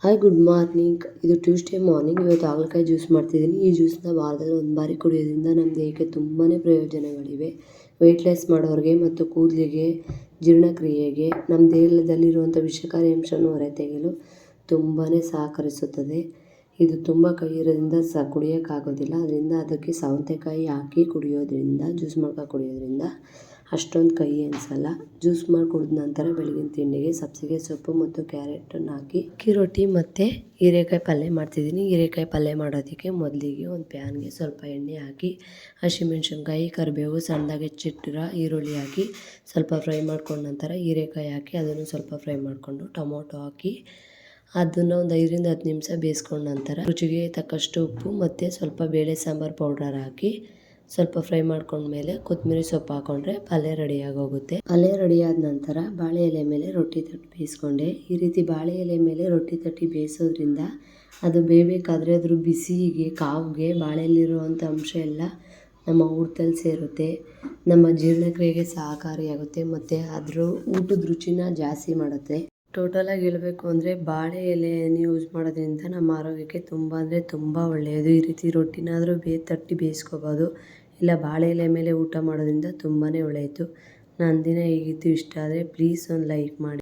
Hi good morning. ಇದು Tuesday morning. ಇವತ್ತು ಹಾಗಲಕಾಯಿ ಜ್ಯೂಸ್ ಮಾಡ್ತಿದ್ದೀನಿ. ಈ ಜ್ಯೂಸನ್ನ ವಾರದಲ್ಲಿ ಒಂದು ಬಾರಿ ಕುಡಿಯೋದ್ರಿಂದ ನಮ್ಮ ದೇಹಕ್ಕೆ ತುಂಬಾ ಪ್ರಯೋಜನಗಳಿವೆ. ವೆಯ್ಟ್ ಲಾಸ್ ಮಾಡೋರಿಗೆ ಮತ್ತು ಕೂದಲಿಗೆ, ಜೀರ್ಣಕ್ರಿಯೆಗೆ, ನಮ್ಮ ದೇಹದಲ್ಲಿರುವಂಥ ವಿಷಕಾರಿ ಅಂಶವನ್ನು ಹೊರತೆಗೆಯಲು ತುಂಬಾ ಸಹಕರಿಸುತ್ತದೆ. ಇದು ತುಂಬ ಕಹಿ ಇರೋದ್ರಿಂದ ಕುಡಿಯೋಕ್ಕಾಗೋದಿಲ್ಲ. ಅದರಿಂದ ಅದಕ್ಕೆ ಸೌತೆಕಾಯಿ ಹಾಕಿ ಕುಡಿಯೋದ್ರಿಂದ, ಜ್ಯೂಸ್ ಮಾಡ್ಕೊಂಡು ಕುಡಿಯೋದ್ರಿಂದ ಅಷ್ಟೊಂದು ಕಹಿ ಅನಿಸಲ್ಲ. ಜ್ಯೂಸ್ ಮಾಡಿ ಕುಡಿದ ನಂತರ ಬೆಳಗಿನ ತಿಂಡಿಗೆ ಸಬ್ಬಸಿಗೆ ಸೊಪ್ಪು ಮತ್ತು ಕ್ಯಾರೆಟನ್ನು ಹಾಕಿ ಅಕ್ಕಿ ರೊಟ್ಟಿ ಮತ್ತು ಹೀರೆಕಾಯಿ ಪಲ್ಯ ಮಾಡ್ತಿದ್ದೀನಿ. ಹೀರೆಕಾಯಿ ಪಲ್ಯ ಮಾಡೋದಕ್ಕೆ ಮೊದಲಿಗೆ ಒಂದು ಪ್ಯಾನ್ಗೆ ಸ್ವಲ್ಪ ಎಣ್ಣೆ ಹಾಕಿ ಹಸಿಮೆಣ್ಸಿನ್ಕಾಯಿ, ಕರಿಬೇವು, ಸಣ್ಣದಾಗಿ ಹೆಚ್ಚಿಟ್ಟಿರೋ ಈರುಳ್ಳಿ ಹಾಕಿ ಸ್ವಲ್ಪ ಫ್ರೈ ಮಾಡ್ಕೊಂಡ ನಂತರ ಹೀರೆಕಾಯಿ ಹಾಕಿ ಅದನ್ನು ಸ್ವಲ್ಪ ಫ್ರೈ ಮಾಡಿಕೊಂಡು ಟೊಮೊಟೊ ಹಾಕಿ ಅದನ್ನು ಒಂದು 5ರಿಂದ 10 ನಿಮಿಷ ಬೇಯಿಸ್ಕೊಂಡ ನಂತರ ರುಚಿಗೆ ತಕ್ಕಷ್ಟು ಉಪ್ಪು ಮತ್ತು ಸ್ವಲ್ಪ ಬೇಳೆ ಸಾಂಬಾರು ಪೌಡರ್ ಹಾಕಿ ಸ್ವಲ್ಪ ಫ್ರೈ ಮಾಡ್ಕೊಂಡ್ಮೇಲೆ ಕೊತ್ತಂಬರಿ ಸೊಪ್ಪು ಹಾಕ್ಕೊಂಡ್ರೆ ಪಲ್ಯ ರೆಡಿಯಾಗೋಗುತ್ತೆ. ಪಲ್ಯ ರೆಡಿಯಾದ ನಂತರ ಬಾಳೆ ಎಲೆ ಮೇಲೆ ರೊಟ್ಟಿ ತಟ್ಟಿ ಬೇಯಿಸ್ಕೊಂಡೆ. ಈ ರೀತಿ ಬಾಳೆ ಎಲೆ ಮೇಲೆ ರೊಟ್ಟಿ ತಟ್ಟಿ ಬೇಯಿಸೋದ್ರಿಂದ ಅದು ಬೇಯಬೇಕಾದ್ರೆ ಅದ್ರ ಬಿಸಿಗೆ, ಕಾವಿಗೆ ಬಾಳೆಯಲ್ಲಿರುವಂಥ ಅಂಶ ಎಲ್ಲ ನಮ್ಮ ಊಟದಲ್ಲಿ ಸೇರುತ್ತೆ. ನಮ್ಮ ಜೀರ್ಣಕ್ರಿಯೆಗೆ ಸಹಕಾರಿಯಾಗುತ್ತೆ ಮತ್ತು ಅದ್ರ ಊಟದ ರುಚಿನ ಜಾಸ್ತಿ ಮಾಡುತ್ತೆ. ಟೋಟಲಾಗಿ ಹೇಳಬೇಕು ಅಂದರೆ ಬಾಳೆ ಎಲೆಯನ್ನು ಯೂಸ್ ಮಾಡೋದ್ರಿಂದ ನಮ್ಮ ಆರೋಗ್ಯಕ್ಕೆ ತುಂಬ ಅಂದರೆ ತುಂಬ ಒಳ್ಳೆಯದು. ಈ ರೀತಿ ರೊಟ್ಟಿನಾದರೂ ತಟ್ಟಿ ಬೇಯಿಸ್ಕೋಬೋದು, ಇಲ್ಲ ಬಾಳೆ ಎಲೆ ಮೇಲೆ ಊಟ ಮಾಡೋದ್ರಿಂದ ತುಂಬಾ ಒಳ್ಳೆಯದು. ನನ್ನ ದಿನ ಹೇಗಿತ್ತು ಇಷ್ಟ ಆದರೆ ಪ್ಲೀಸ್ ಒಂದು ಲೈಕ್ ಮಾಡಿ.